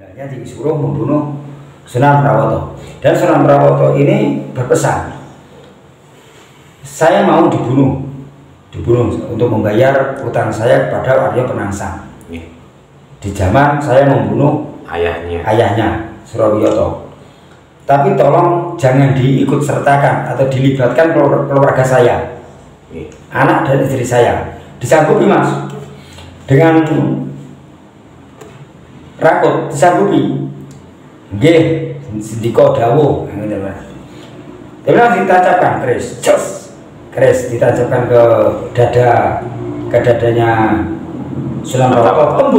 Bundanya disuruh membunuh Sunan Prawoto, dan Sunan Prawoto ini berpesan, saya mau dibunuh untuk membayar utang saya kepada Arya Penangsang. Di zaman saya membunuh ayahnya Surawiyoto. Tapi tolong jangan diikut sertakan atau dilibatkan keluarga saya, anak dan istri saya. Disanggupi mas, dengan rakut disanggupi. Nggih, sendika dawuh ngene Mas. Terus ditancapkan keris ditancapkan ke dadanya Sunan Prawoto,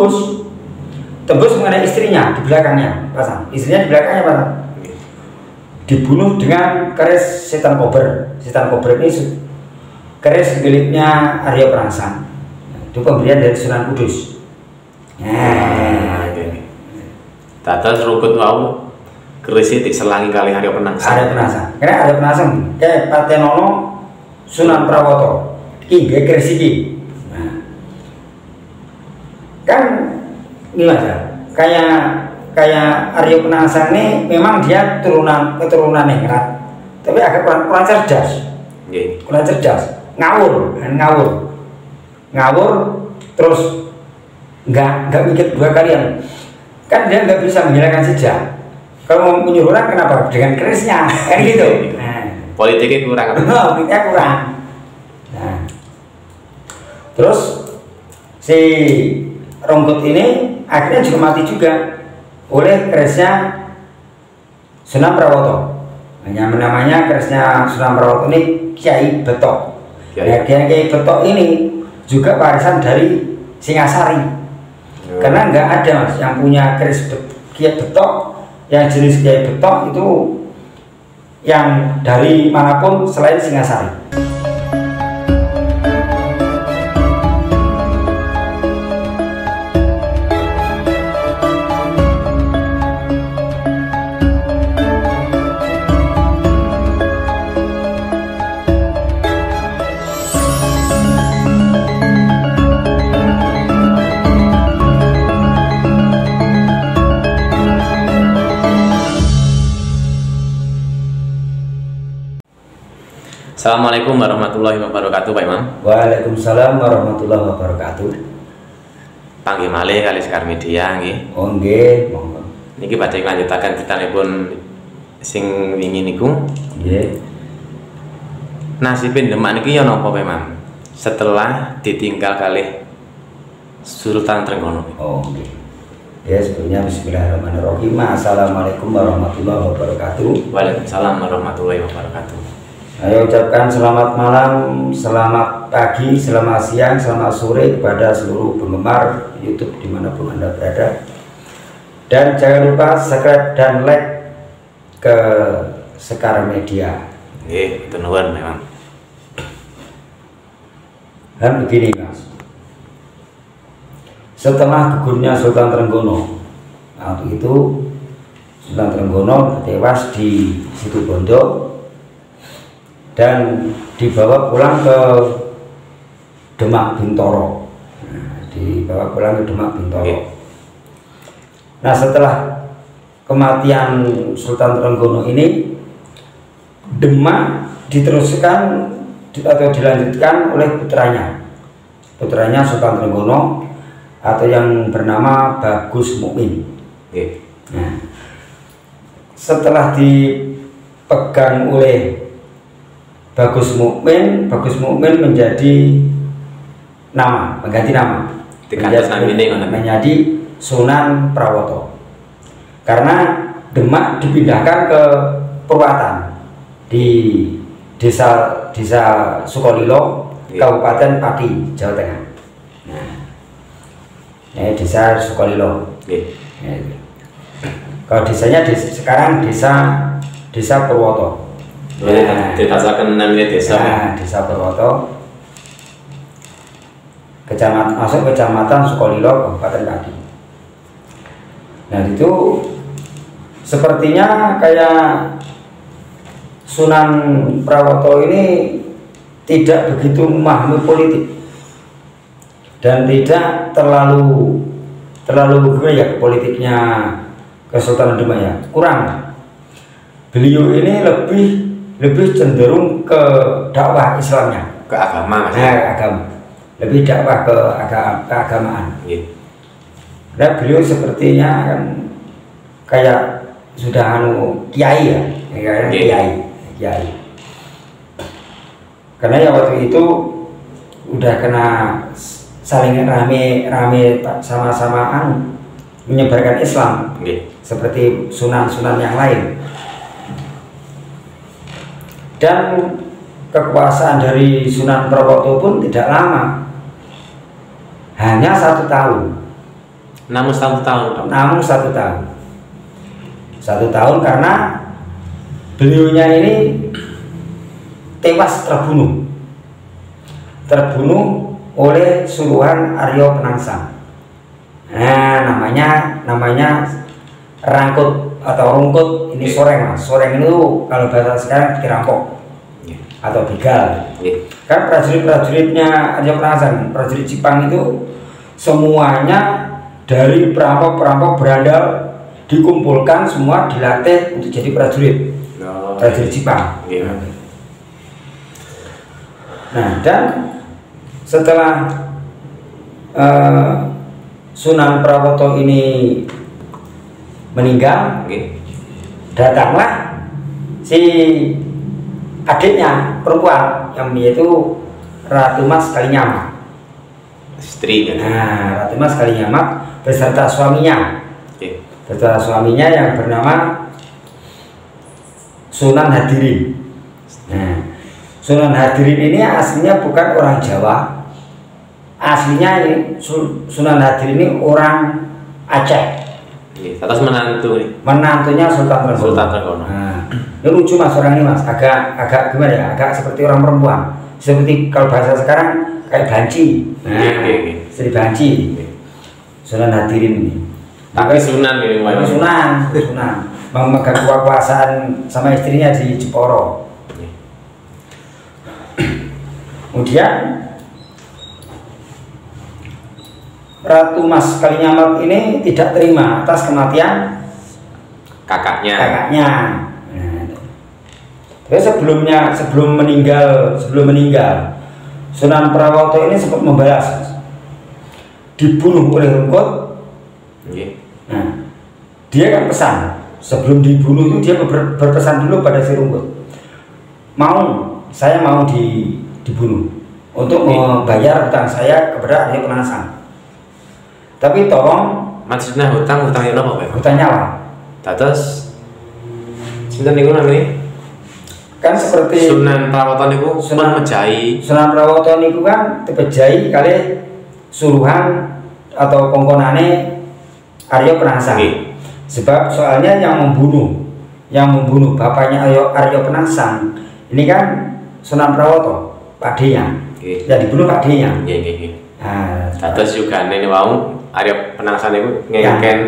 tembus mengenai istrinya di belakangnya, pasang. Istrinya di belakangnya, pasang. Dibunuh dengan keris setan kober. Setan kober ini keris miliknya Arya Penangsang. Itu pemberian dari Sunan Kudus. Dados rukut wau keris diselangi kali Arya Penangsang. Arya Penangsang. Karena Arya Penangsang kayak Patenono Sunan Prawoto. Iki nggih keris iki. Nah. Kan ini Mas ya. Kayak Arya Penangsang ini memang dia keturunan ningrat. Tapi agak kurang cerdas. Nggih. Kurang cerdas. Ngawur terus nggak mikir dua kalian. Kan dia nggak bisa menghilangkan jejak. Kalau menyuruh orang kenapa dengan kerisnya kan gitu. Nah, politiknya kurang. Politiknya kurang. Nah, terus si Ronggut ini akhirnya juga mati juga oleh kerisnya Sunan Prawoto. Namanya kerisnya Sunan Prawoto ini Kiai Betok. Kiai Betok ini juga warisan dari Singasari. Karena nggak ada mas yang punya keris Kiai Betok yang jenis Kiai Betok itu yang dari manapun selain Singasari. Assalamualaikum warahmatullahi wabarakatuh Pak Imam. Waalaikumsalam warahmatullahi wabarakatuh. Panggih malih kali Sekar Media nggih. Oh nggih, monggo. Niki badhe nglanjutaken critanipun sing wingi niku. Nggih. Nasibin Demak niki ya napa Pak Imam? Setelah ditinggal kalih Sultan Trenggono. Oh nggih. Ya sebelumnya bismillahirrahmanirrahim. Assalamualaikum warahmatullahi wabarakatuh. Waalaikumsalam warahmatullahi wabarakatuh. Saya ucapkan selamat malam, selamat pagi, selamat siang, selamat sore kepada seluruh penggemar YouTube dimanapun Anda berada. Dan jangan lupa subscribe dan like ke Sekar Media. Itu nuwun memang. Dan begini mas, setelah gugurnya Sultan Trenggono, waktu itu Sultan Trenggono tewas di Situbondo dan dibawa pulang ke Demak Bintoro. Nah setelah kematian Sultan Trenggono ini, Demak diteruskan atau dilanjutkan oleh putranya Sultan Trenggono atau yang bernama Bagus Mukmin. Nah, setelah dipegang oleh Bagus Mukmin menjadi mengganti nama menjadi Sunan Prawoto, karena Demak dipindahkan ke Purwatan di desa Sukolilo, Kabupaten Pati, Jawa Tengah. Nah, desa Sukolilo. Kalau desanya sekarang desa Purwoto. Ditasakan namanya desa. Desa Purwoto, masuk kecamatan Sukolilo, Kabupaten Pati. Nah itu sepertinya kayak Sunan Prawoto ini tidak begitu memahami politik dan tidak terlalu politiknya Kesultanan Demak ya, kurang. Beliau ini lebih cenderung ke dakwah Islamnya, ke agama Mas. agama, lebih dakwah ke keagamaan. Nah, beliau sepertinya kan kayak sudah kiai ya, kiai. Karena ya waktu itu udah kena saling rame sama-sama menyebarkan Islam, seperti sunan-sunan yang lain. Dan kekuasaan dari Sunan Prawoto pun tidak lama, hanya 1 tahun. Namun 1 tahun. Namun 1 tahun. 1 tahun karena beliaunya ini tewas terbunuh oleh suruhan Aryo Penangsang. Nah, namanya rangkut atau rungkut. Ini soreng Mas. Soreng itu kalau bahasa sekarang dirampok atau begal. Kan prajurit-prajuritnya Aryo Penangsang, prajurit Jepang itu semuanya dari perampok-perampok berandal dikumpulkan semua, dilatih untuk jadi prajurit Jepang. Nah, dan setelah Sunan Prawoto ini meninggal, datanglah si adiknya perempuan yang yaitu Ratu Mas Kalinyamat, istri. Nah, Ratu Mas Kalinyamat beserta suaminya, yang bernama Sunan Hadirin. Nah, Sunan Hadirin ini aslinya bukan orang Jawa, aslinya ini Sunan Hadirin ini orang Aceh. Atas menantunya Sultan Trenggono. Nah, ini lucu Mas orang ini Mas, agak gimana ya, agak seperti orang perempuan, seperti kalau bahasa sekarang kayak banci. Istri banci. Sunan Hadirin ini. Tapi Sunan ini Sunan memegang kekuasaan sama istrinya di Jeporo. Kemudian Ratu Mas Kalinyamat ini tidak terima atas kematian kakaknya. Nah, tapi sebelum meninggal Sunan Prawoto ini sempat membalas, dibunuh oleh Rungkut. Nah, dia kan pesan sebelum dibunuh itu dia berpesan dulu pada si Rungkut, saya mau dibunuh untuk membayar hutang saya kepada Aryo Penangsang. Tapi tolong, maksudnya hutangnya apa Pak? Hutang nyawa. Terus sinten niku namanya? Kan seperti Sunan Prawoto niku mejahi. Sunan Prawoto niku kan dipejahi kali suruhan atau kongkonane Aryo Penangsang. Sebab soalnya yang membunuh bapaknya Aryo Penangsang ini kan Sunan Prawoto, pakdenya. Yang dibunuh pakdenya. Nah, terus juga ini mau Aryo Penangsang itu ngeken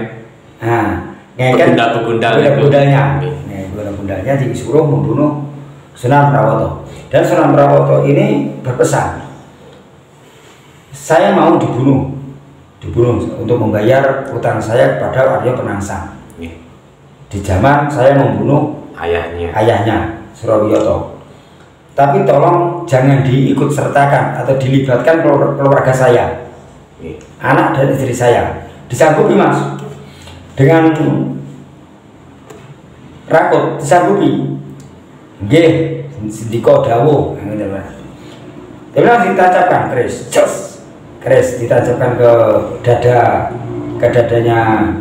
begundalnya disuruh membunuh Sunan Prawoto. Dan Sunan Prawoto ini berpesan, saya mau dibunuh untuk membayar utang saya kepada Aryo Penangsang. Di zaman saya membunuh ayahnya Surawiyoto. Tapi tolong jangan diikut sertakan atau dilibatkan keluarga saya, anak dan istri saya. Disanggupi Mas, dengan rakut disanggupi. Nggih, sendika dawuh ngene Mas. Tapi langsung ditancapkan keris ditancapkan ke dadanya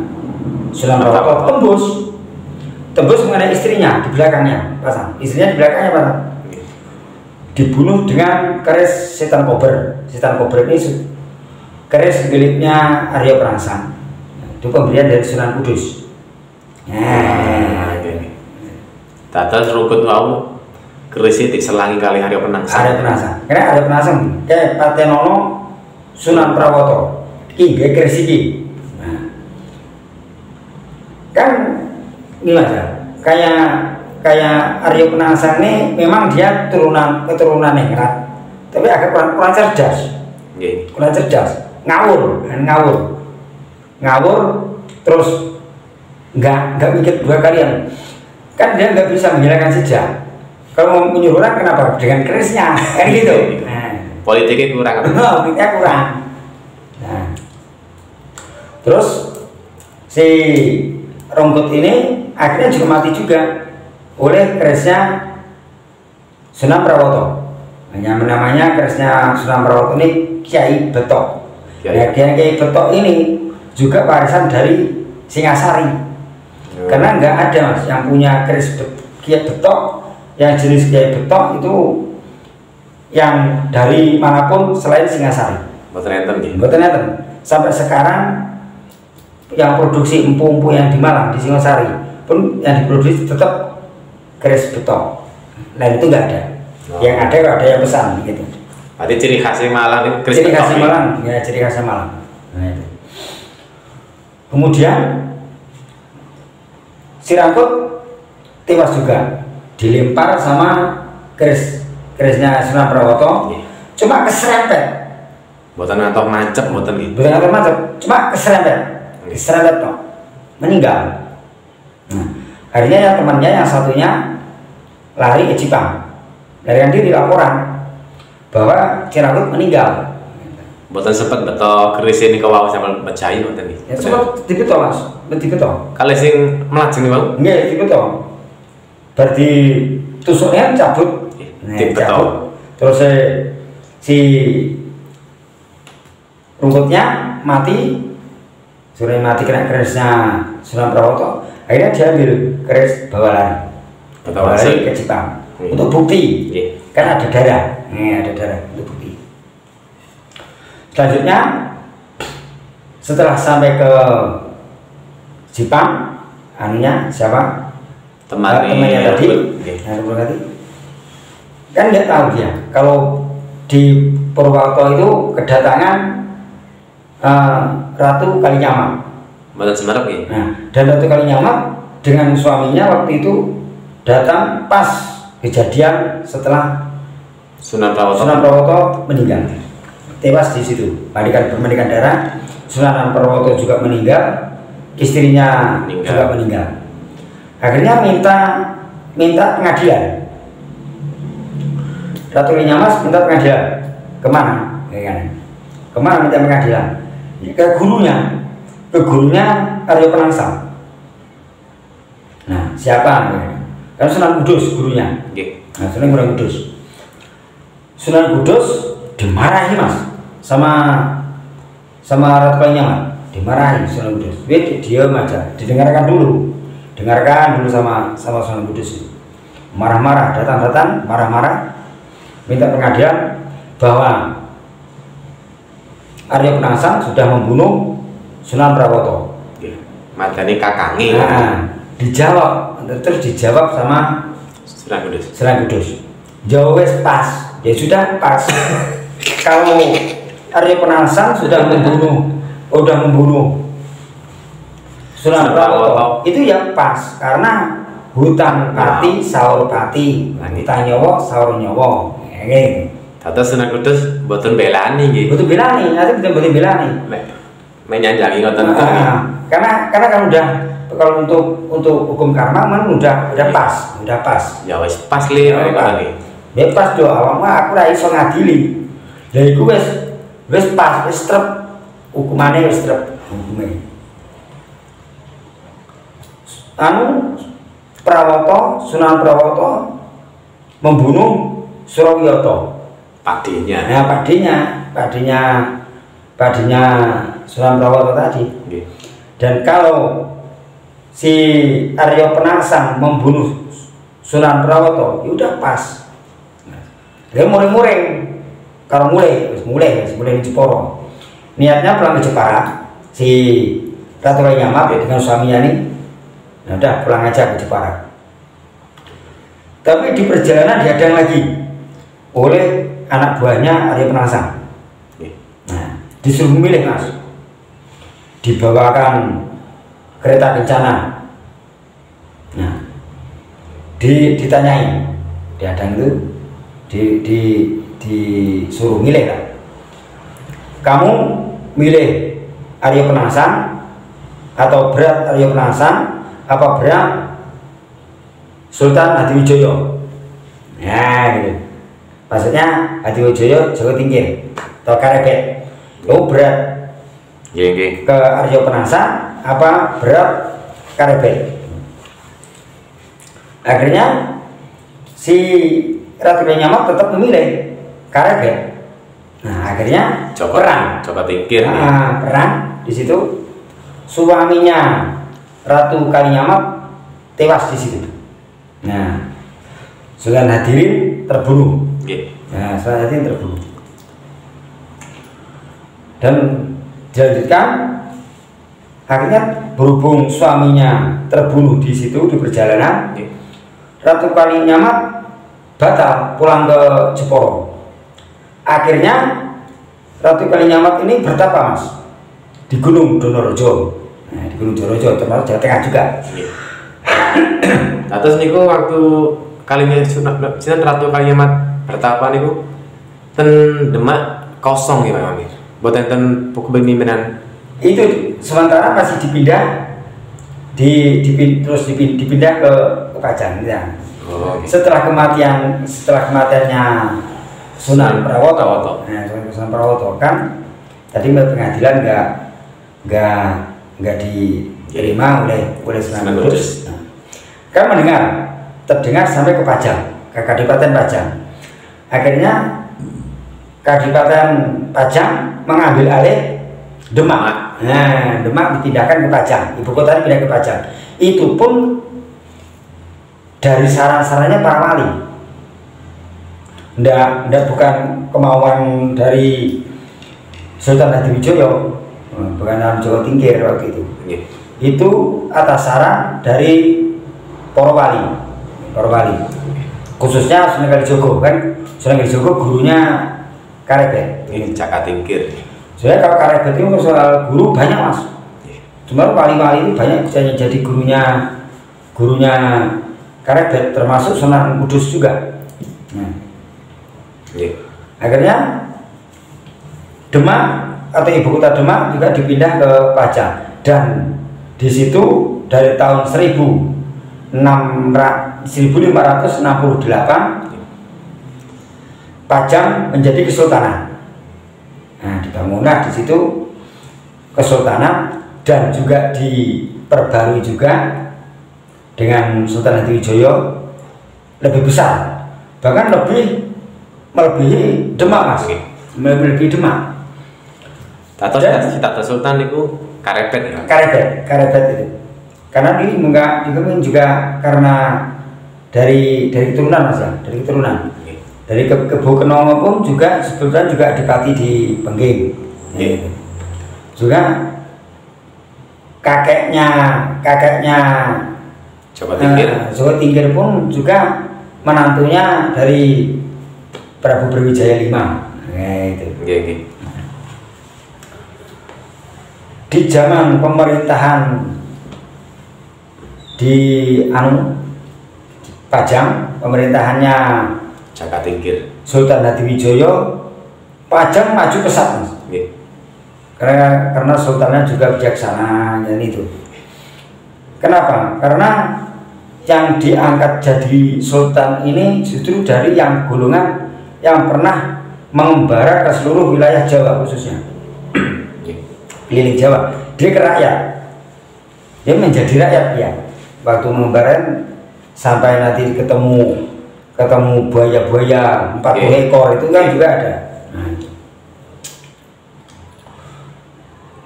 Sunan Prawoto, tembus mengenai istrinya di belakangnya pasang. Istrinya di belakangnya pasang. Dibunuh dengan keris setan kober. Setan kober ini keris miliknya Aryo Penangsang. Itu pemberian dari Sunan Kudus. Terus Rungkut wau keris diselangi kali Aryo Penangsang. Karena Aryo Penangsang kayak Patenono Sunan Prawoto. Iki nggih keris iki. Nah, kan ini Mas ya, kayak Aryo Penangsang ini memang dia keturunan ningrat, tapi agak kurang cerdas. Kurang cerdas, ngawur, terus nggak mikir dua kalian. Kan dia nggak bisa menghilangkan jejak. Kalau mau menyuruh orang kenapa? Dengan kerisnya, kan gitu. Nah, politiknya kurang. politiknya kurang. Nah, terus si Rongkut ini akhirnya juga mati juga oleh kerisnya Sunan Prawoto. Namanya kerisnya Sunan Prawoto ini Kiai Betok. Nah, Kiai Betok ini juga warisan dari Singasari. Karena nggak ada mas yang punya keris Kiai Betok yang jenis Kiai Betok itu yang dari manapun selain Singasari. Mboten enten. Sampai sekarang yang produksi empu-empu yang di Malang di Singasari pun yang diproduksi tetap keris Betok. Nah itu nggak ada. Yang ada yang pesan gitu. Berarti ciri khasnya Malang itu keris Ciri khasnya Betok. Malang, ya ciri khasnya Malang. Nah, itu. Kemudian si Rangkut tewas juga, dilempar sama kerisnya Sunan Prawoto, cuma keserempet. Buatan atau mancep, buatan gitu. Bukan atau macam, cuma keserempet toh, meninggal. Nah, akhirnya ya temannya yang satunya lari ke Jipang, larikan diri laporan bahwa si Rangkut meninggal. Buatan sempat betok keris ini ke bawah sama mecahin buatan nih. Ya sempat dibeto mas, dibeto. Kalau sing melajeng nih bang? Enggak, dibeto. Berarti tusuknya cabut. Dibeto. Terus si Rungkutnya mati, sudah mati kena kerisnya Sunan Prawoto. Akhirnya dia ambil keris bawa lari ke Jepang untuk bukti. Kan ada darah, ada darah untuk bukti. Selanjutnya setelah sampai ke Jepang, anunya siapa? Temannya tadi. Nah, tadi kan nggak tahu dia kalau di Purwokerto itu kedatangan Ratu Kalinyamat. Buatan Semarang ya. Nah, dan Ratu Kalinyamat dengan suaminya waktu itu datang pas kejadian setelah Sunan Prawoto meninggal, tewas di situ, bermandikan darah. Sunan Prawoto juga meninggal, istrinya juga meninggal. Akhirnya minta pengadilan. Ratu Kalinyamat minta pengadilan kemana? Kemana minta pengadilan? Ke gurunya Arya Penangsang. Nah, siapa? Kan Sunan Kudus gurunya. Nah, Sunan Kudus. Sunan Kudus dimarahi mas sama Ratu Kalinyamat, dimarahi Sunan Kudus. Diam aja, dengarkan dulu sama Sunan Kudus. Marah-marah, datang marah-marah, minta pengadilan bahwa Arya Penangsang sudah membunuh Sunan Prawoto. Matani kakangi. Nah, dijawab sama Sunan Kudus. Jawab pas, ya sudah pas. Kalau Arya Penangsang sudah membunuh Sunan Prawoto, itu ya pas karena hutan pati sahur pati, hutan nyawa sahur nyawa. Tata Sunan Kudus boten belani gitu. Boten belani, nanti boten belani. Menyanjangi ngoten. Karena kan udah kalau untuk hukum karma kan udah pas. Ya wis pas li nih. Ya pas do awak mah aku ra iso ngadili. Lah iku wis pas, wis trep hukumane wis trep hukume. Sunan Prawoto membunuh Surawiyoto. Padinya. Nah, padinya Sunan Prawoto tadi. Dan kalau si Arya Penangsang membunuh Sunan Prawoto, ya udah pas. Dia muring-muring. Kalau mulai di Jepara. Niatnya pulang ke Jepara. Si Ratu Kalinyamat dengan suaminya ini, nah udah pulang aja ke Jepara. Tapi di perjalanan dihadang lagi oleh anak buahnya Arya Penangsang. Nah, disuruh memilih mas. Dibawakan kereta kencana. Nah, ditanyai, dihadang itu, disuruh milih kan. Kamu milih Arya Penangsang atau berat Arya Penangsang apa berat Sultan Hadiwijoyo. Nah gitu. Maksudnya Hadiwijoyo Jawa Tingkir atau Karebet. Oh berat ke Aryo Penasa apa berat Karebet. Akhirnya si Ratu Nyamat tetap memilih Karebet. Nah akhirnya perang. Coba Tingkir. Nah, perang di situ suaminya Ratu Kalinyamat tewas di situ. Nah Sultan Hadirin terbunuh. Nah Sultan Hadirin terbunuh. Dan dilanjutkan akhirnya berhubung suaminya terbunuh di situ di perjalanan, Ratu Kalinyamat batal pulang ke Jeporo. Akhirnya Ratu Kalinyamat ini bertapa mas di Gunung Donorojo. Nah, di Gunung Donorojo termasuk Jawa Tengah juga. Nah, terus niku waktu kalinya Sinten Ratu Kalinyamat bertapa niku ten Demak kosong ya Pak Amir. Buat enten kepemimpinan itu sementara masih dipindah terus dipindah ke Pajang ya. Oh, okay. Setelah kematiannya Sunan Prawoto. Nah, Sunan Prawoto kan tadi pengadilan nggak diterima oleh Sunan Kudus. Nah, kan terdengar sampai ke Pajang, ke Kadipaten Pajang. Akhirnya Kadipaten Pajang mengambil alih Demak. Nah, Demak dipindahkan ke Pajang, ibu kota dipindah ke Pajang. Itu pun dari saran-sarannya para wali. Ndak bukan kemauan dari Sultan Hadiwijoyo, bukan dalam Jawa Tingkir waktu itu. Itu atas saran dari para wali. Khususnya Sunan Kalijogo kan. Sunan Kalijogo gurunya Karebet. Ini Caka Tingkir. Soalnya kalau Karebet itu soal guru banyak mas. Cuma wali-wali itu banyak jadi gurunya Karebet, termasuk Sunan Kudus juga. Nah, akhirnya Demak atau ibu kota Demak juga dipindah ke Pajang, dan di situ dari tahun 1568 Pajang menjadi kesultanan. Nah, dibangunlah di situ kesultanan dan juga diperbarui juga dengan Sultan Hadiwijoyo lebih besar, bahkan melebihi Demak mas, melebihi Demak. Atau cita Sultan itu Karebet ya? Karebet itu. Karena ini juga karena dari keturunan mas ya, dari keturunan. Dari Kebo Kenomo pun juga sebetulnya juga adipati di Bengging. Juga kakeknya Jawa Tingkir pun juga menantunya dari Prabu Brawijaya V. Nah, itu. Di zaman pemerintahan di Pajang, pemerintahannya Caka Tingkir Sultan Hadiwijoyo, Pajang maju pesat mas. Karena sultannya juga bijaksana dan itu. Kenapa? Karena yang diangkat jadi sultan ini justru dari yang golongan yang pernah mengembara ke seluruh wilayah Jawa, khususnya keliling Jawa. Dia ke rakyat, dia menjadi rakyat ya. Waktu mengembara sampai nanti ketemu buaya-buaya 40 ekor itu kan juga ada. Nah,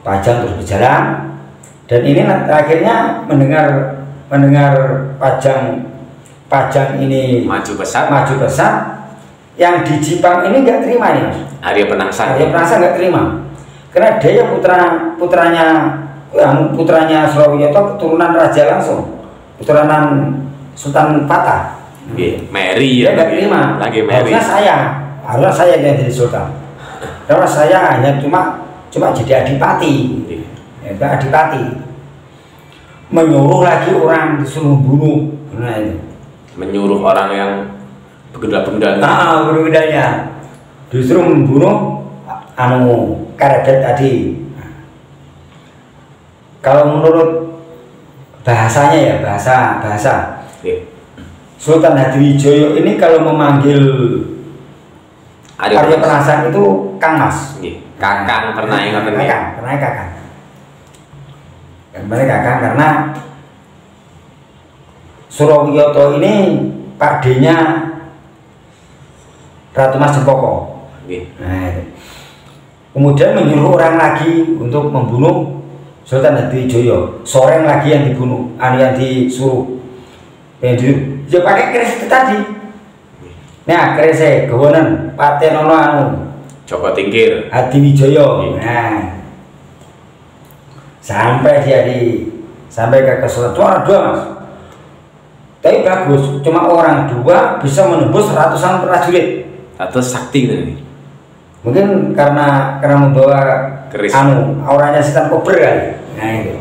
Pajang terus berjalan, dan ini akhirnya mendengar Pajang ini maju pesat. Yang di Jipang ini nggak terima nih mas. Arya Penangsa nggak terima, karena dia yang putranya Surawiyoto keturunan raja langsung, keturunan Sultan Patah. Mary ya nggak terima. Harusnya saya yang jadi sultan. Karena saya hanya cuma jadi adipati. Adipati menyuruh lagi orang disuruh bunuh. Nah, itu. Menyuruh orang yang begedal-begedal. Begedalnya justru membunuh Karebet tadi. Kalau menurut bahasanya ya, bahasa. Nggih. Sultan Hadiwijaya ini kalau memanggil Arya Penasaran itu Kang Mas. Nggih. Kakang pernah ngoten nggih. Kakang. Kembali kakang karena Surawiyoto ini Pak D-nya Ratu Mas Jempoko. Nah, itu. Kemudian menyuruh orang lagi untuk membunuh Sultan Hadiwijaya. Soreng lagi yang dibunuh, yang disuruh. Yang dia pakai keris itu tadi. Nah, kerisnya gawanan Patenono anu Joko Tingkir Hadiwijaya. Nah, sampai dia sampai ke keseluruhan dua Mas. Tapi bagus, cuma orang dua bisa menembus ratusan prajurit. Atau sakti gitu nih. Mungkin karena membawa keris auranya setan kober kali. Nah itu.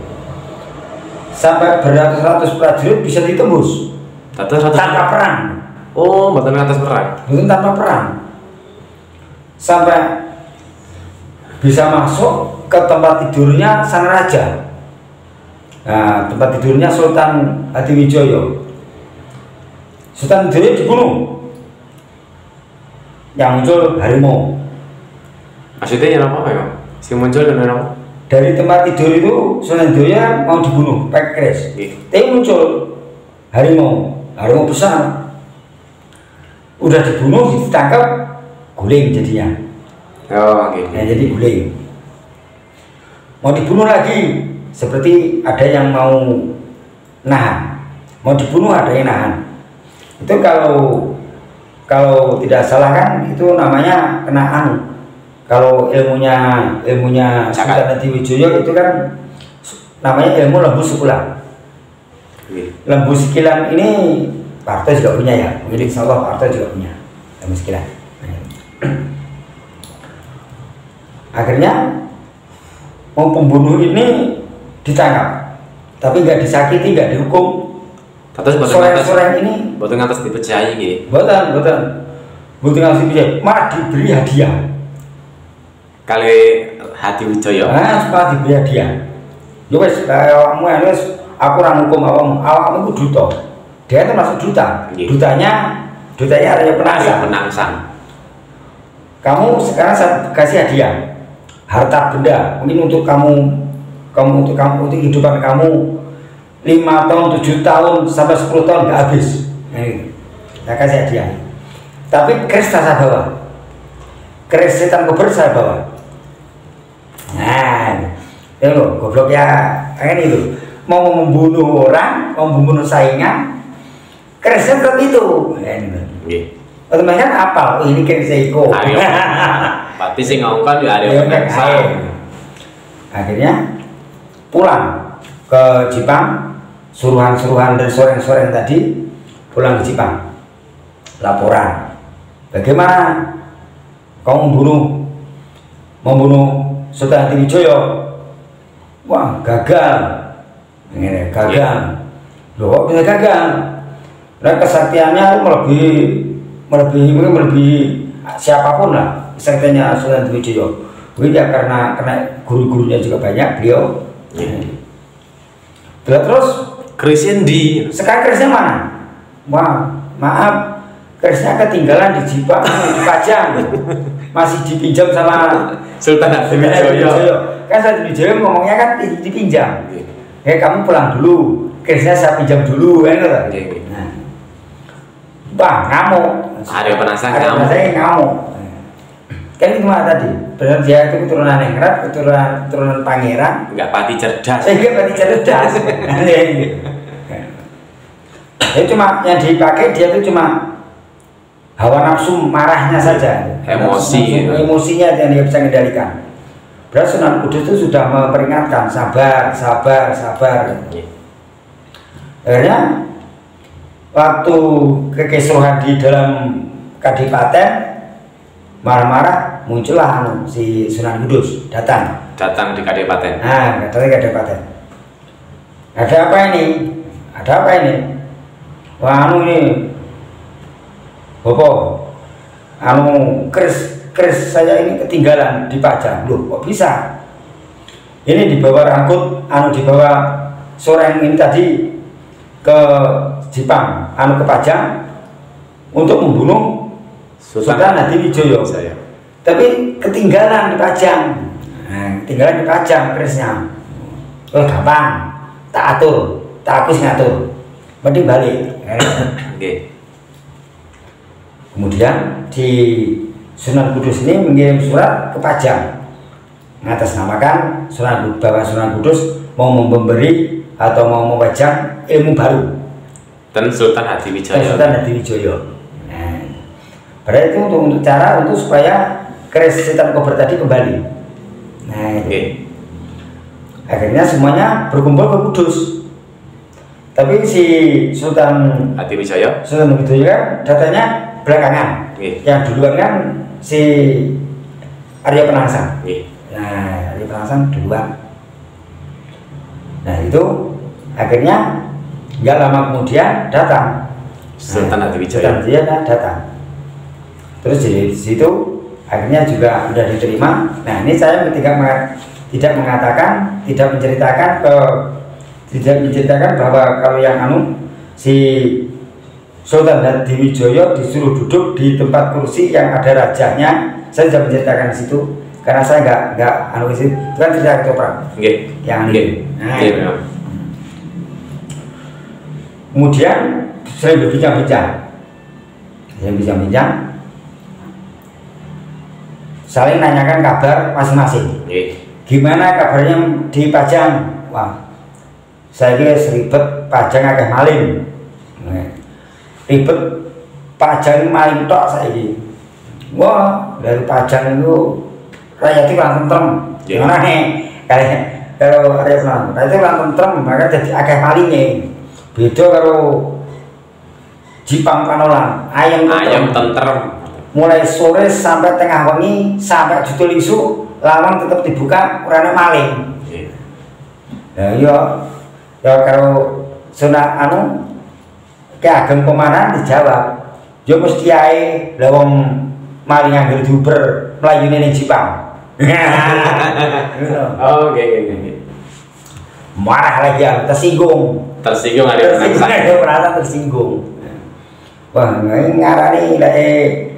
Sampai beratus-ratus prajurit bisa ditembus. Tanpa perang. Oh, betul atas perang. Betul tanpa perang. Sampai bisa masuk ke tempat tidurnya sang raja. Nah, tempat tidurnya Sultan Hadiwijaya. Sultan Hadiwijaya dibunuh. Yang muncul harimau. Maksudnya yang apa ya? Si muncul dan apa? Dari tempat tidur itu Sultan Hadiwijaya mau dibunuh pakai keris. Tapi muncul harimau besar. Udah dibunuh, ditangkap, guling jadinya. Oh, gitu. Nah, jadi guling. Mau dibunuh lagi, seperti ada yang mau nahan. Mau dibunuh ada yang nahan. Itu kalau tidak salah kan itu namanya kena anu. Kalau ilmunya Sultan Hadiwijaya itu kan namanya ilmu lembu sekilan. Lembu sekilan ini Parto juga punya ya, mungkin insya Allah Parto juga punya lembu sekilan. Akhirnya mau pembunuh ini ditangkap, tapi nggak disakiti, nggak dihukum. Soreng ini betul ngatas dipercayai gitu. Betul ngatas dipercayai, malah diberi hadiah. Kali Hadiwijaya. Malah diberi hadiah. Yo wes, kamu aku orang hukum awakmu itu duta. Dia itu masuk duta. Dutanya Arya Penasaran. Kamu sekarang saya kasih hadiah harta benda, mungkin untuk untuk kehidupan kamu 5 tahun, 7 tahun sampai 10 tahun nggak habis. Saya kasih hadiah. Tapi keris saya bawa. Keris setan kober saya bawa. Nah, ya lo goblok ya, kayak itu mau membunuh orang, mau membunuh saingan. Kerisnya seperti itu. Otomatis kan apa? Ini kerisnya Iko. Pati sing ngongkon ya ada Akhirnya pulang ke Jipang, suruhan-suruhan dan soreng-soreng tadi pulang ke Jipang. Laporan. Bagaimana kau membunuh Sultan Hadiwijaya? Wah, gagal. Gagal. Loh, kok bisa gagal? Nah, kesaktiannya melebihi siapapun lah kesaktiannya Sultan Hadiwijaya. Mungkin ya karena guru-gurunya juga banyak beliau. Terus kerisnya di sekarang kerisnya mana? Wah, maaf, kerisnya ketinggalan di Jipang, di Pajang. Masih dipinjam sama Sultan Hadiwijaya. Kan Sultan Hadiwijaya ngomongnya kan dipinjam. Kamu pulang dulu, kerisnya saya pinjam dulu, kan gitu. Nah, Bang, ngamuk. Arya Penasaran ngamuk. Kan itu mah tadi, benar dia itu keturunan Ningrat, keturunan pangeran. Enggak pati cerdas. Enggak pati cerdas. Itu cuma yang dipakai dia itu cuma hawa nafsu marahnya saja. Emosinya yang dia bisa kendalikan. Berarti Sunan Kudus itu sudah memperingatkan sabar. Akhirnya waktu kekisruhan di dalam kadipaten marah-marah muncullah si Sunan Kudus datang di kadipaten. Nah, datang di kadipaten. Ada apa ini? Wah, ini Bopo, keris saya ini ketinggalan di Pajang. Loh, kok bisa? Ini dibawa rangkut, dibawa seorang ini tadi ke Jipang, ke Pajang untuk membunuh Sultan Hadiwijaya. Tapi ketinggalan di Pajang. Nah, ketinggalan di Pajang kerisnya. Oh gampang, tak atur, tak aku ngatur. Mending balik. Oke. Kemudian di Sunan Kudus ini mengirim surat ke Pajang, mengatasnamakan bahwa Sunan Kudus mau memberi atau mau memajang ilmu baru. Dan Sultan Hadiwijaya. Nah, berarti itu untuk cara untuk supaya keris Setan Kober tadi kembali. Nah, itu. Akhirnya semuanya berkumpul ke Kudus. Tapi si Sultan Hadiwijaya kan datanya belakangan. Yang duluan kan si Arya Penangsang. Nah, Arya Penangsang duluan. Nah, itu akhirnya nggak lama kemudian datang Sultan Hadiwijaya. Datang. Terus di situ akhirnya juga sudah diterima. Nah, ini saya tidak menceritakan bahwa kalau yang si Sultan Hadiwijaya disuruh duduk di tempat kursi yang ada rajanya. Saya tidak menceritakan di situ karena saya nggak itu kan cerita ketoprak. Yang ini. Nah, kemudian sering berbincang-bincang, saling nanyakan kabar masing-masing. Gimana kabarnya di Pajang? Wah, saya kira seribet Pajang akeh maling. Ribet Pajang maling tok saiki. Wah, dari Pajang itu rakyat itu kurang tentrem. Gimana nih? Kalau rakyat itu kurang tentrem, maka jadi akeh malingnya. Beda kalau Jipang Panolan, ayam tentrem. Mulai sore sampai tengah wengi sampai judul isu lawang tetap dibuka orangnya maling. Nah, ya kalau Sunan Ki Ageng Komandan dijawab, yo mesti ae lawang maling anggere diuber mlayune ning Jipang. Oke. Marah lagi ya, tersinggung ada tersinggung. Wah, ngarani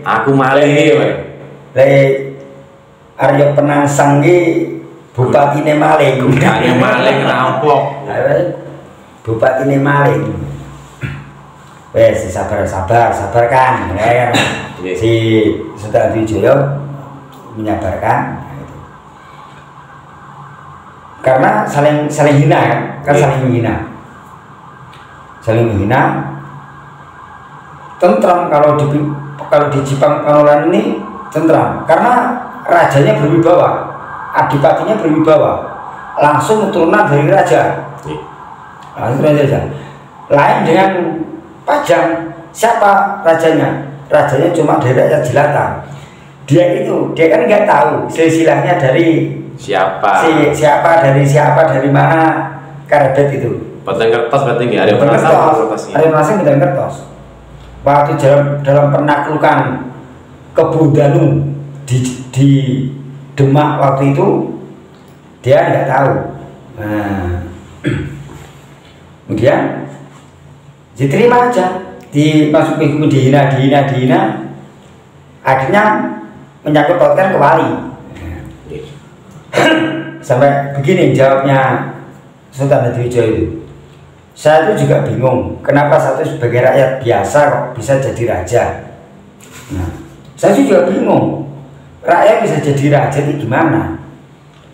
aku maling iki, Arya Penangsang iki bupatine maling. Bupatine maling rampok. Bupatine maling. Wes sabar kan. Si Sultan Hadiwijaya menyabarkan. Karena saling hina kan saling menghina. Tentram kalau di Jipang Panolan ini tentram karena rajanya berwibawa, adipatinya berwibawa, langsung keturunan dari raja. Lain dengan Pajang, siapa rajanya? Rajanya cuma dari rakyat jelata. Dia kan nggak tahu silsilahnya dari siapa dari mana karebet itu. Batang kertas berarti nggak ada Penangsang batang kertas. Waktu dalam penaklukan Kebudanu di Demak waktu itu dia nggak tahu. Nah, kemudian diterima aja, dimasuki dihina, akhirnya menyangkut pautkan ke wali. Sampai begini jawabnya Sultan Hadiwijaya itu. Saya itu juga bingung, kenapa satu sebagai rakyat biasa kok bisa jadi raja. Nah, saya juga bingung, rakyat bisa jadi raja itu gimana?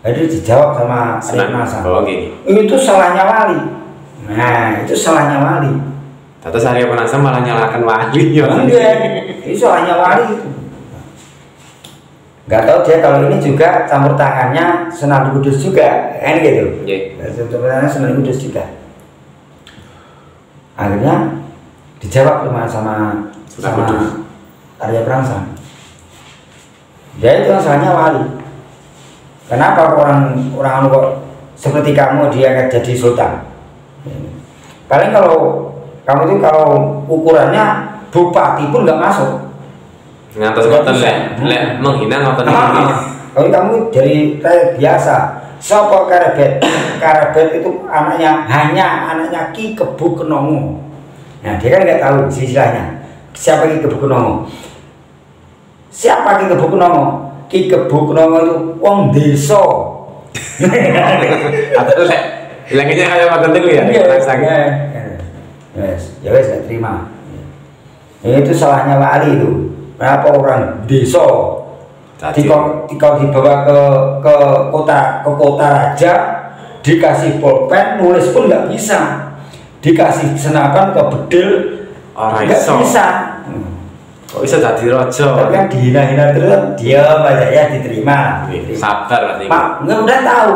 Jadi dijawab sama Arya Penangsang. Itu salahnya wali. Nah, itu salahnya wali. Terus Arya Penangsang malah nyalakan wali. Itu salahnya wali itu. Gak tahu dia kalau ini juga campur tangannya Sunan Kudus juga, kan gitu. Campur tangannya Sunan Kudus juga. Akhirnya dijawab sama Arya Penangsang. Dia itu asalnya wali. Kenapa orang kok seperti kamu dia akan jadi sultan? Paling kalau kamu itu kalau ukurannya bupati pun nggak masuk. Ngantos ngoten menghina ngoten iki. Kalau kamu dari rakyat biasa, sapa karebet Karebet itu hanya anaknya Ki Kebu Kenongo. Nah dia kan nggak tahu istilahnya siapa Ki Kebu Kenongo. Siapa Ki Kebu Kenongo? Ki Kebu Kenongo itu wong desa. Atau bilangnya kayak makan dulu ya? Ya wes gak terima. Itu salahnya wali itu. Kenapa orang desa kalau dibawa ke kota raja, dikasih pulpen nulis pun nggak bisa, dikasih senapan ke bedil nggak bisa. Kok bisa jadi rojo? Tapi kan dihina-hina terus, diam aja ya diterima. Sabar berarti. Pak nggak udah tahu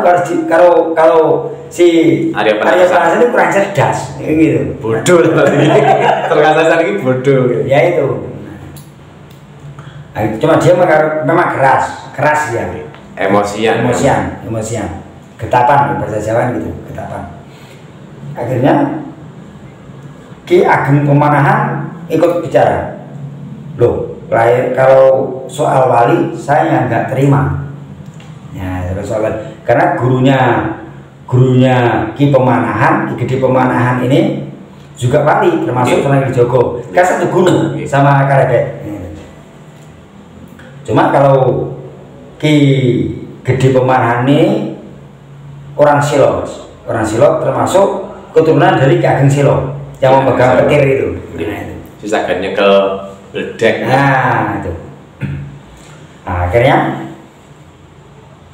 kalau si Arya Panasa itu kurang cerdas, gitu. Bodoh berarti. Terkasa ini bodoh. Ya itu. Cuma dia memang keras ya. Emosian. Getapan bahasa Jawa gitu, getapan. Akhirnya Ki Ageng Pemanahan ikut bicara. Loh, kalau soal wali saya nggak terima. Ya, karena gurunya Ki Pemanahan, Ki Gede Pemanahan ini juga wali, termasuk Sunan Kalijogo. Kan satu guru sama Karebet. Cuma kalau Ki Gede Pemanahan ini orang Silo termasuk keturunan dari Ki Ageng Silo yang memegang petir itu. Susah kan nyekel beledek. Nah itu. Nah, akhirnya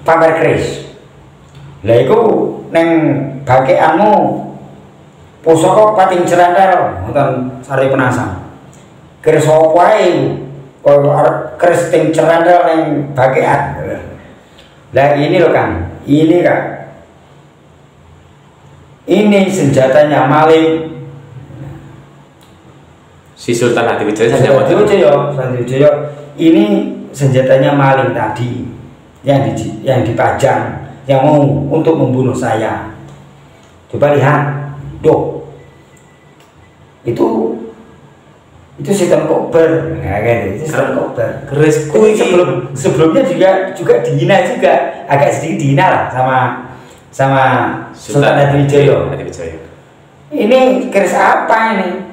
pamer keris. Lah iku neng bakeanmu pusaka pating cerandel ngoten Sari Penasang. Keris apa ae koyo arep keris ting cerandel neng bakean. Lah ini loh Kang, ini Kak. Ini senjatanya maling. Si Sultan Hadiwijaya ini senjatanya maling tadi yang dipajang yang mau untuk membunuh saya. Coba lihat, itu sistem kober, itu sistem kober. Kerisku sebelumnya juga dihina juga, agak sedikit dihina lah sama Sultan Hadiwijaya. Ini keris apa ini?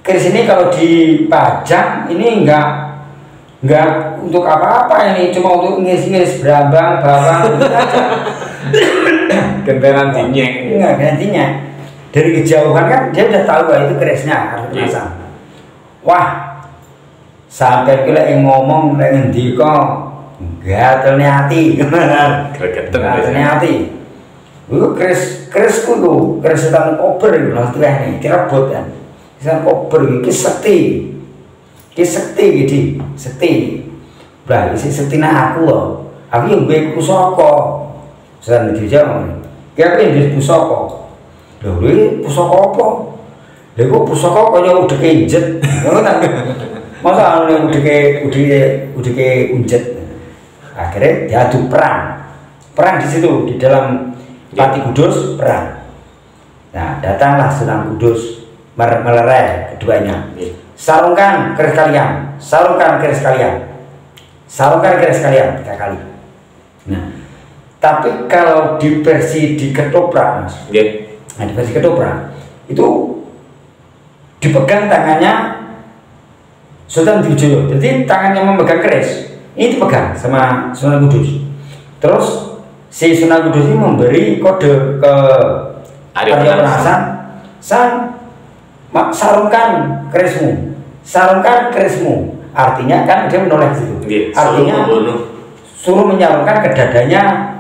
Keris ini kalau dipajang ini enggak untuk apa-apa, ini cuma untuk ngisi-ngisi bawang gitu aja. Gentenan dinyek. Enggak gantinya. Dari kejauhan kan dia udah tahu bahwa itu kerisnya harus dipasang. Wah, sampai kira yang ngomong dengan Diko gatelnya hati. Gatelnya hati. Itu kerisku tuh, keris setan kober itu maksudnya ini, direbut kan. Setan kober iki sekti gitu, sekti. Lah isi sektina aku loh. Aku yang gue pusaka. Setan Hadiwijaya. Kira yang pusaka. Lho iki pusaka apa? Lha kok pusaka kaya udeke injet. Masa ana udeke unjet. Akhirnya diadu perang. Perang di situ di dalam Pati Kudus perang. Nah, datanglah Sunan Kudus melerai keduanya. Sarungkan keris kalian, sarungkan keris kalian, sarungkan keris kalian 3 kali. Nah, tapi kalau di versi di ketoprak, Mas, nah di versi ketoprak itu dipegang tangannya Sultan Hadiwijaya. Jadi tangannya memegang keris, ini dipegang sama Sunan Kudus. Terus si Sunan Kudus ini memberi kode ke Arya Penasaran, sarungkan kerismu, sarungkan kerismu. Artinya kan dia menoleh situ. Artinya suruh menyalurkan ke dadanya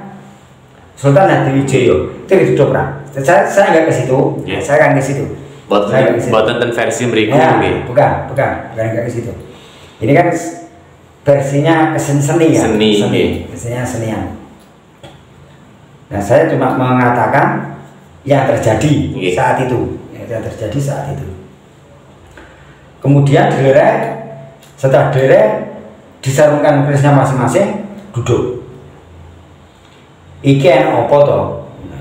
Sultan Hadiwijaya. Itu di Dobrak. Saya nggak ke situ. Saya kan ke situ. Buatan versi berikut. Bukan nggak ke situ. Ini kan versinya seni ya. Versinya senian. Nah, saya cuma mengatakan yang terjadi saat itu. Kemudian setelah derek disarungkan kerisnya masing-masing, duduk. Iki enak apa to?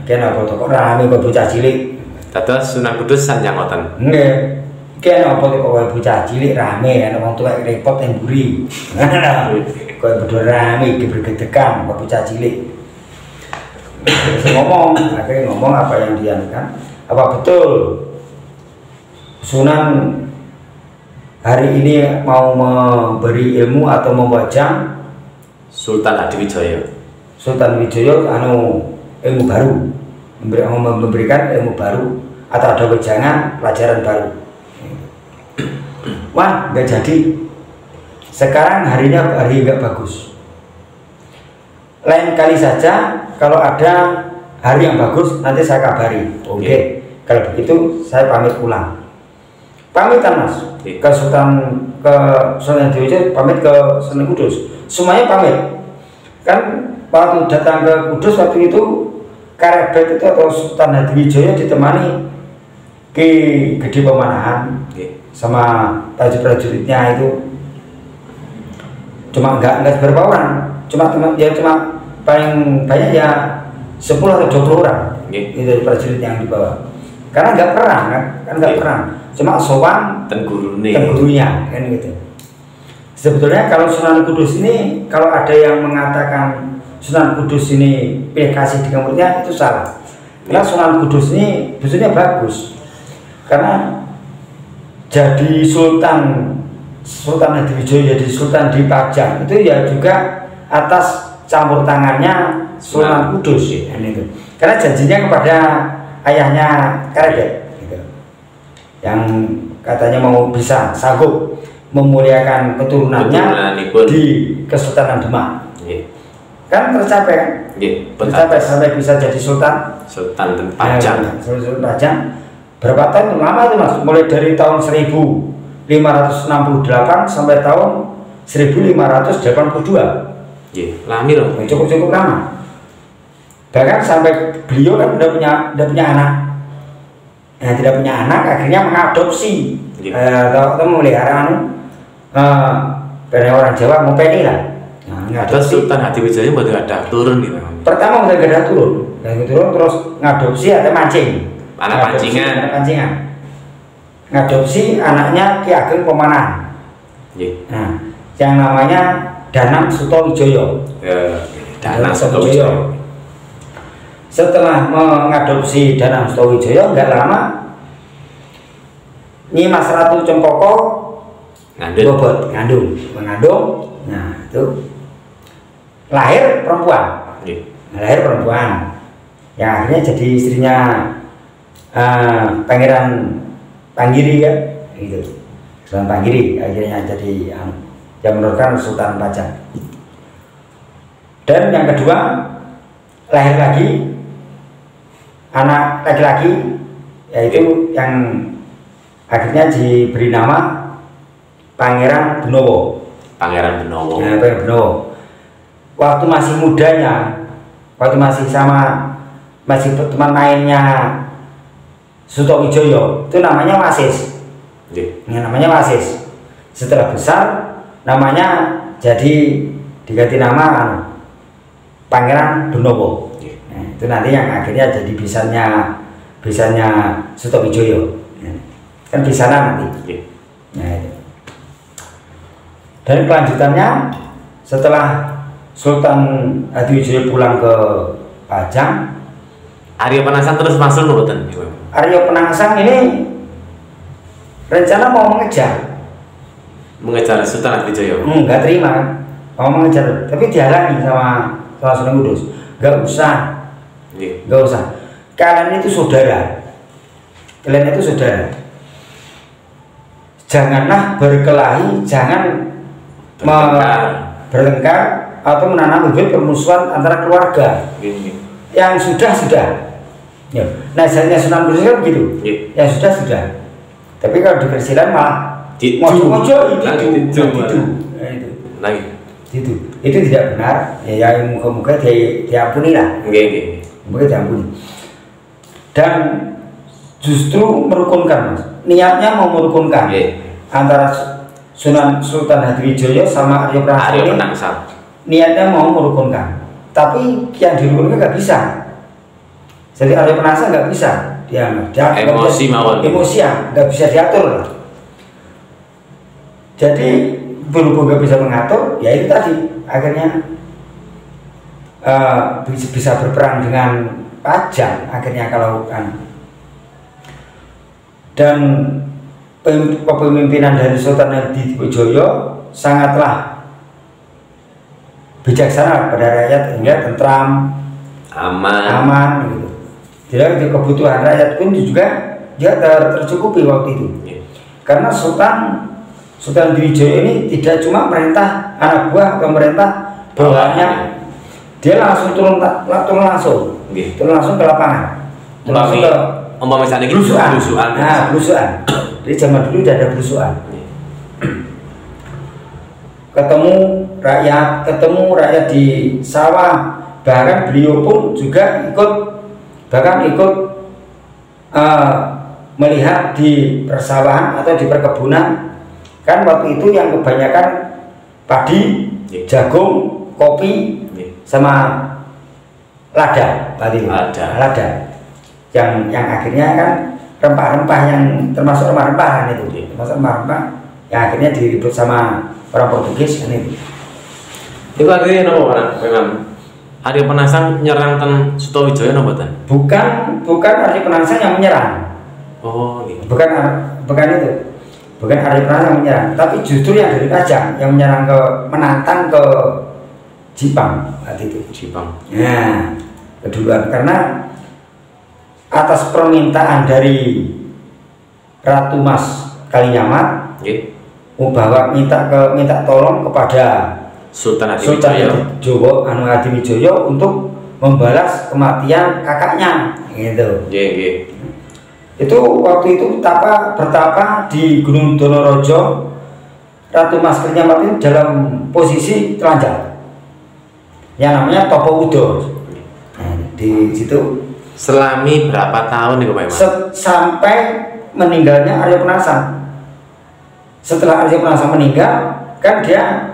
Kok rame kok bocah cilik. Dados Sunan Kudus sanjang ngoten. Nggih. Iki enak apa kok bocah cilik rame, ana wong tuwek repot yang mburi. Kok bedo rame iki bergedekan kok bocah cilik. akhirnya ngomong apa yang dia kan, apa betul Sunan hari ini mau memberi ilmu atau membajang Sultan Hadiwijaya. Sultan Wijaya ilmu baru, memberikan ilmu baru atau ada wejangan pelajaran baru. Wah, nggak jadi. Sekarang harinya hari nggak bagus. Lain kali saja kalau ada hari yang bagus nanti saya kabari. Oke. Kalau begitu saya pamit pulang. Pamitan Mas. Ke Sultan Hadiwijaya, pamit ke Sunan Kudus. Semuanya pamit. Kan waktu datang ke Kudus waktu itu Karebet itu atau Sultan Hadiwijaya ditemani Ki Gede Pemanahan sama prajurit-prajuritnya itu cuma nggak seberapa orang, cuma paling banyak ya 10 atau 20 orang itu prajurit yang dibawa karena nggak perang kan nggak perang, cuma sowan gurunya kan gitu. Sebetulnya kalau Sunan Kudus ini, kalau ada yang mengatakan Sunan Kudus ini pilih kasih dengan muridnya, itu salah. Karena Sunan Kudus ini sebetulnya bagus. Karena jadi Sultan Hadiwijaya, jadi Sultan di Pajang itu ya juga atas campur tangannya Sunan Kudus ya, itu. Karena janjinya kepada ayahnya Karebet gitu. Yang katanya mau bisa sanggup memuliakan keturunannya di Kesultanan Demak. Kan tercapai kan? Tercapai sampai bisa jadi Sultan Pajang. Sultan Pajang. Berapa tahun lama itu Mas? Mulai dari tahun 1568 sampai tahun 1582. Lama loh. Cukup lama. Bahkan sampai beliau kan udah punya anak. Nah, tidak punya anak, akhirnya mengadopsi atau memelihara dari orang Jawa mau peni lah. Terus Sultan Hadiwijaya betul ada turun gitu. Pertama udah gak ada turun, terus ngadopsi atau mancing. Anak pancingan. Ngadopsi anaknya Ki Ageng Pemanahan. Nah, yang namanya Danang Sutowijoyo. Danang Sutowijoyo. Setelah mengadopsi Danang Sutowijoyo, nggak lama Nyi Mas Ratu Cempoko mengandung. Nah, itu lahir perempuan. Yang akhirnya jadi istrinya Pangeran Panggiri ya, gitu. Sultan Panggiri akhirnya jadi yang menurutkan Sultan Pajang. Dan yang kedua lahir lagi anak laki-laki, yaitu yang akhirnya diberi nama Pangeran Benowo. Pangeran Benowo. Nah, Pangeran Benowo. Waktu masih mudanya, waktu masih teman mainnya Sutowijoyo, itu namanya Wasis. Namanya Wasis. Setelah besar, namanya jadi diganti nama Pangeran Benowo. Nah, itu nanti yang akhirnya jadi bisannya Sutowijoyo. Kan bisanan nanti. Nah, itu. Dan kelanjutannya setelah Sultan Hadiwijaya pulang ke Pajang, Arya Penangsang terus masuk loh, Arya Penangsang ini rencana mau mengejar Sultan Hadiwijaya. Nggak terima, mau mengejar, tapi dihalangi sama Sunan Kudus. Nggak usah. Kalian itu saudara. Janganlah berkelahi, jangan bertengkar atau menanam bibit permusuhan antara keluarga. Yang sudah. Ya. Nasihatnya Sunan Kudus kan begitu. Yang sudah. Tapi kalau di persilan malah mojo itu tidak benar. Ya muka-muka diampuni lah. Mungkin diampuni. Dan justru merukunkan, Mas. Niatnya mau merukunkan antara Sultan Hadiwijaya sama Arya Penangsang. Niatnya mau merukunkan, tapi yang dirukunkan nggak bisa. Jadi Arya Penangsang nggak bisa, dia emosian, nggak bisa diatur lah. Jadi berhubung nggak bisa mengatur, ya itu tadi akhirnya bisa berperang dengan Pajang akhirnya kalau kan. Dan kepemimpinan dari Sultan Hadijoyo sangatlah bijaksana pada rakyat hingga tentram, aman gitu. Jadi kebutuhan rakyat pun juga dia tercukupi waktu itu. Karena Sultan Hadijoyo ini tidak cuma merintah anak buah atau merintah bawahnya, dia langsung turun langsung ke lapangan, langsung ke belusuan. Nah, belusuan. Jadi zaman dulu udah ada belusuan. ketemu rakyat di sawah, bahkan beliau pun juga ikut melihat di persawahan atau di perkebunan. Kan waktu itu yang kebanyakan padi, jagung, kopi, sama lada yang akhirnya kan rempah-rempah yang termasuk rempah-rempahan itu, yang akhirnya direbut sama orang Portugis kan itu. Itu artinya apa Pak? Memang Arya Penangsang nyerang ten Sutawijaya napa ten? Bukan Arya Penangsang yang menyerang. Oh, gitu. Bukan itu. Bukan Arya Penangsang yang menyerang, tapi justru yang dari Pajang yang menyerang menantang ke Jipang waktu itu. Jipang. Nah, keduluan karena atas permintaan dari Ratu Mas Kalinyamat, bahwa minta tolong kepada Sultan Hadijoyo untuk membalas kematian kakaknya, gitu. Itu waktu itu bertapa di Gunung Donorojo. Ratu Mas Kalinyamat itu dalam posisi telanjang, yang namanya Topo Udo. Nah, di situ. Selami berapa tahun nih Pak? Sampai meninggalnya Arya Penangsang. Setelah Arya Penangsang meninggal, kan dia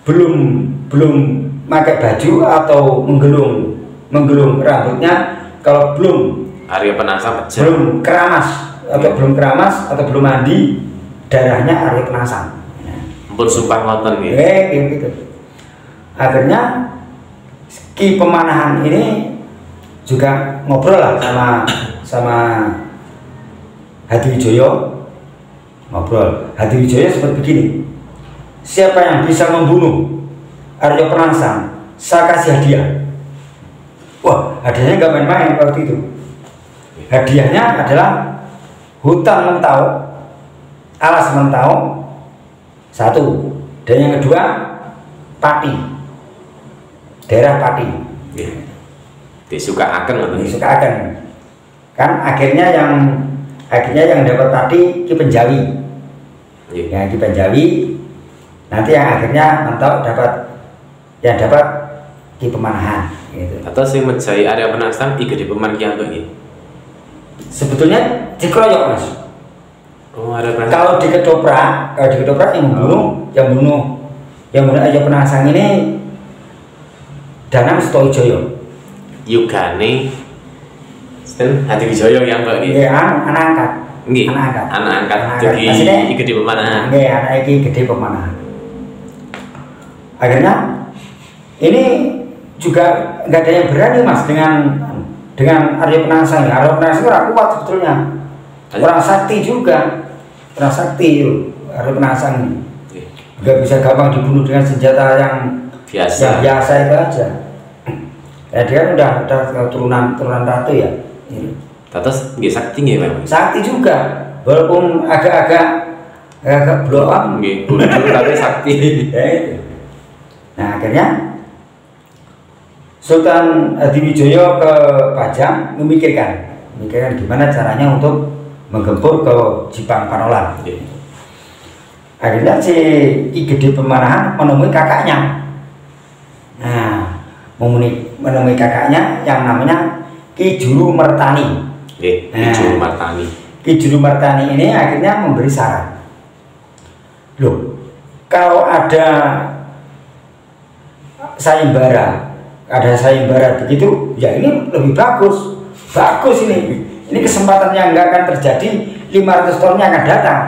belum pakai baju atau menggelung rambutnya. Kalau belum Arya Penangsang belum keramas atau belum mandi, darahnya Arya Penangsang. Ampun sumpah ngoten gitu. Gitu. Akhirnya Ki Pemanahan ini juga ngobrol lah sama Hadijoyo. Hadijoyo seperti begini, siapa yang bisa membunuh Arya Penangsang, saya kasih hadiah. Wah, hadiahnya nggak main-main waktu itu. Hadiahnya adalah hutan mentau, alas mentau satu, dan yang kedua Pati, daerah Pati. Disukakan kan akhirnya yang dapat Pati Ki Penjawi. Ya, Ki Penjawi. Nanti yang akhirnya mentok dapat Ki Pemanahan gitu. Atau sing menjai Arya Penangsang Ki Gede Peman Ki Ambek iki. Sebetulnya dikeroyok, Mas. Oh, Arya Penangsang. Kalau diketoprak yang membunuh Arya Penangsang ini Danang Sutawijaya. Yugane Hadijoyo yang Mbak iki. Anak angkat. Nggih. Anak angkat jadi Ki Gede Pemanahan. Nggih, anak Ki Gede Pemanahan. Akhirnya ini juga nggak ada yang berani, Mas, dengan Arya Penangsang. Arya Penangsang itu kuat sebetulnya. Orang sakti juga. Orang sakti Arya Penangsang ini. Nggak bisa gampang dibunuh dengan senjata yang biasa itu aja. Ya, dia kan udah turunan ratu ya. Terus nggih sakti nggih, Pak? Sakti juga, walaupun agak blow up. Nggih, tapi sakti. Ya itu. Nah, akhirnya Sultan Hadijoyo ke Pajang memikirkan gimana caranya untuk menggempur ke Jipang Panolan. Akhirnya si Ki Gede Pemanahan menemui kakaknya. Nah, menemui kakaknya yang namanya Ki Juru Mertani. Ki Juru Mertani. Ki Juru Mertani ini akhirnya memberi saran. Loh, kalau ada sayembara begitu, ya ini lebih bagus ini. Ini kesempatan yang nggak akan terjadi 500 tahunnya akan datang.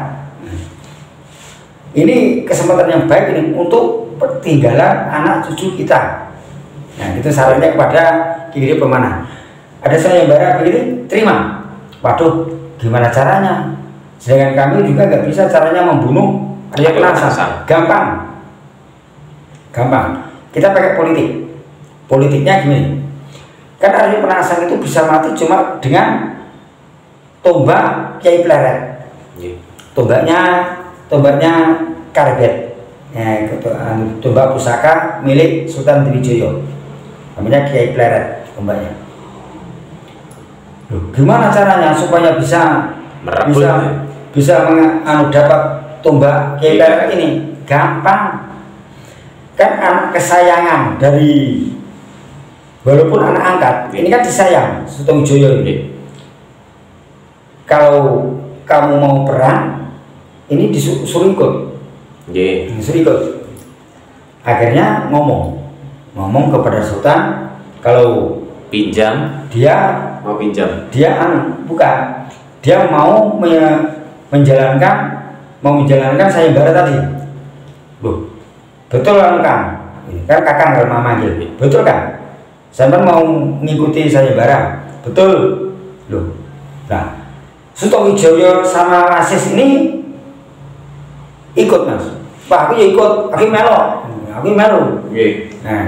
Ini kesempatan yang baik ini untuk peninggalan anak cucu kita. Nah itu sarannya kepada Ki Gede Pemanah. Ada sayembara begini, terima. Waduh, gimana caranya? Sedangkan kami juga nggak bisa caranya membunuh Arya Penasang. Gampang. Kita pakai politik. Politiknya gini. Kan Arya Penasang itu bisa mati cuma dengan tombak Kiai Pleret. Tombaknya Karebet. Ya, tombak pusaka milik Sultan Trijoyo. Namanya Kiai Pleret tombaknya. Loh, gimana caranya supaya bisa dapat tombak Kiai Pleret ini? Gampang. Kan anak kesayangan dari, walaupun anak angkat, ini kan disayang Sutowijoyo ini. Kalau kamu mau perang, ini disuruh ikut. Disuruh ikut. Akhirnya ngomong kepada Sultan, kalau pinjam, dia mau menjalankan sayembara tadi. Loh, betul kan kakang kalau mama manggil, betul kan? Sampai mau mengikuti sayembara, betul. Loh, nah Sutowijoyo sama Wasis ini ikut mas. Pak aku ya ikut, aku melo. Nah,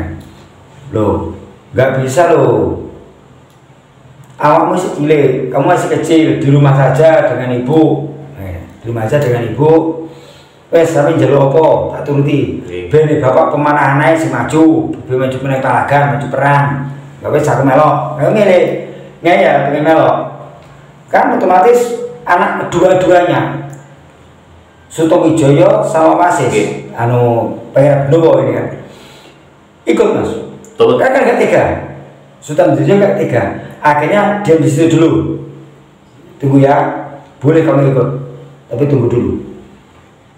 loh, nggak bisa loh. Awakmu masih cilik, kamu masih kecil, di rumah saja dengan ibu. Wes sampe njaluk apa tak turuti. Ben bapak pemanah naik si maju meneh palagan, maju perang. Ya wes aku melok. Ayo ngene. Ya pengen melok. Kan otomatis anak kedua-duanya Sutowijoyo sama Wasis, Pangeran Benowo ini kan ikut mas. Kan gak tega. Sultan Trijoyo gak tega. Akhirnya diam di situ dulu. Tunggu ya, boleh kamu ikut, tapi tunggu dulu.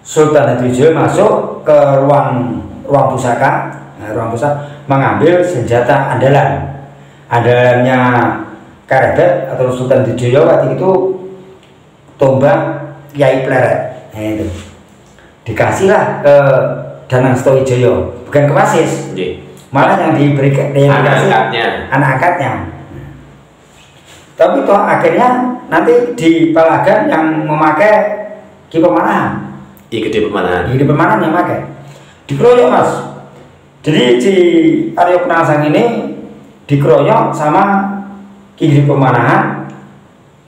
Sultan Trijoyo masuk ke ruang pusaka, mengambil senjata andalannya Karebet atau Sultan Trijoyo waktu itu tombak Kiai Pleret. Nah, itu dikasihlah ke Danang Sutowijoyo, bukan ke Wasis, malah yang diberikan anak angkatnya. Tapi toh akhirnya nanti di Palagan yang memakai Ki Pemanahan. Ki Gede Pemanahan yang pakai dikeroyok mas. Jadi si Arya Penasang ini dikeroyok sama Ki Gede Pemanahan,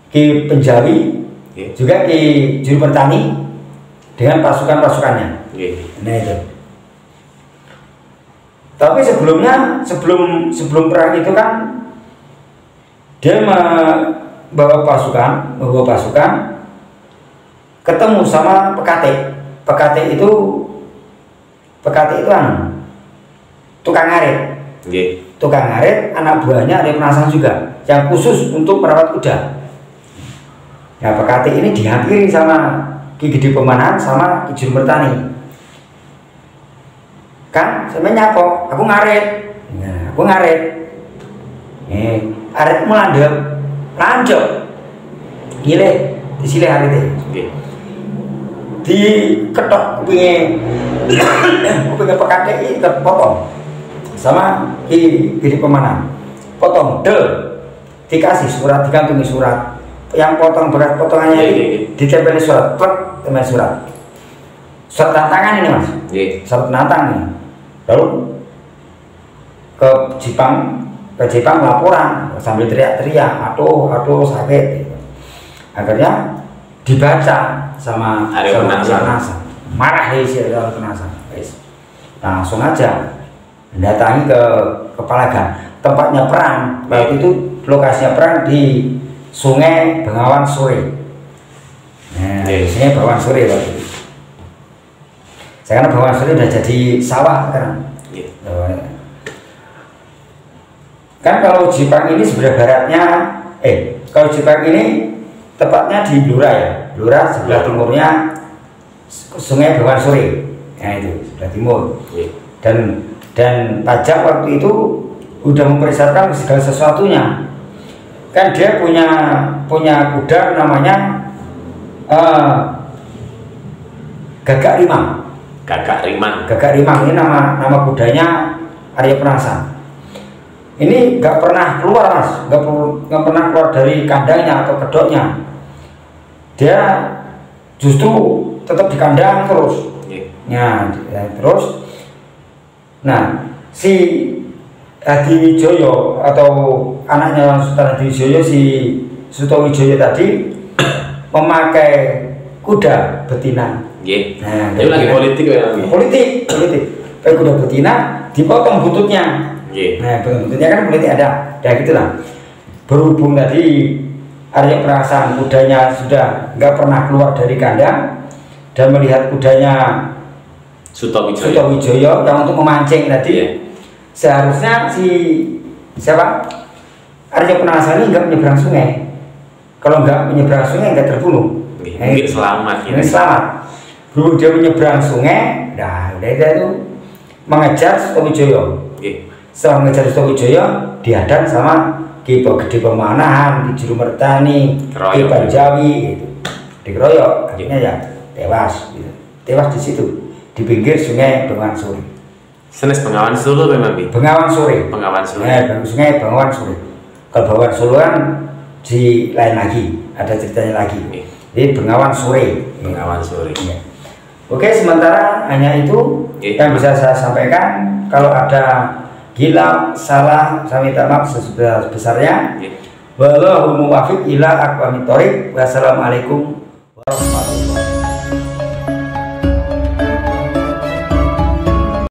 Ki Penjawi, juga Ki Juru Pertani dengan pasukannya. Nah itu. Tapi sebelum perang itu kan dia membawa pasukan ketemu sama Pekate itu tukang ngarit anak buahnya Arya Penasang juga yang khusus untuk merawat kuda. Nah Pekate ini dihampiri sama Ki Gede Pemanahan sama Ki Juru Pertani. Kan sampe nyapa, aku ngarit. Aritmu landep. Gile, disilih arite. Di ketok kupinge Pekate iki kepotong sama Ki Gede Pemanahan. Potong dikasih surat, dikantongi surat. Yang potongannya ini ditempel surat, tempel surat. Surat tantangan ini mas. Surat tantang nih. Lalu ke Jepang laporan sambil teriak-teriak, aduh sakit. Gitu. Akhirnya dibaca sama Arya Penasang. Marah si Arya Penasang. Langsung aja mendatangi ke Palagan, tempatnya perang. Waktu itu lokasinya perang di Sungai Bengawan Sore. Nah, Sungai Bengawan Sore waktu itu. Sekarang Bengawan Sore udah jadi sawah sekarang. Kan kalau Jepang ini sebelah baratnya, kalau Jepang ini tepatnya di Blora ya. Blora sebelah timurnya Sungai Bengawan Sore. Nah itu sebelah timur. Dan Pajak waktu itu udah mempersiapkan segala sesuatunya. Kan dia punya kuda namanya Gagak Rimang. Gagak Rimang ini nama kudanya Arya Penasang. ini nggak pernah keluar mas, nggak pernah keluar dari kandangnya atau kedoknya. Dia justru tetap di kandang terus. Ya, terus, nah si Hadiwijoyo atau anaknya Sultan Hadiwijoyo, si Sutowijoyo tadi memakai kuda betina. Nah, itu lagi politik ya? Politik. Pakai kuda betina, dipotong bututnya. Nah, bututnya kan politik ada, ya gitulah. Berhubung tadi Arya perasaan kudanya sudah nggak pernah keluar dari kandang dan melihat kudanya Sutowijoyo yang untuk memancing tadi, seharusnya si siapa Arya Penasah ini nggak menyeberang sungai. Kalau nggak menyeberang sungai nggak terbunuh. Mungkin selamat. Mungkin selamat. Belum dia menyeberang sungai, udah dia itu mengejar Sutowijoyo. Setelah mengejar Sutowijoyo, dihadang sama Ki Gede Pemanahan, Ki Juru Mertani, Ki Banjawi, gitu. Dikeroyok, akhirnya ya tewas. Gitu. Tewas di situ, di pinggir sungai Bengawan Sore. Senes Bengawan Solo memang Bengawan Sore. Sungai Bengawan Sore. Kalau Bengawan Solo kan di lain lagi, ada ceritanya lagi. Jadi Bengawan Sore. Ya. Oke, sementara hanya itu yang bisa saya sampaikan. Kalau ada gila, salah, saya minta maaf sebesar-besarnya. Wallahu muwaffiq ila aqwamit thoriq. Wassalamualaikum warahmatullahi wabarakatuh.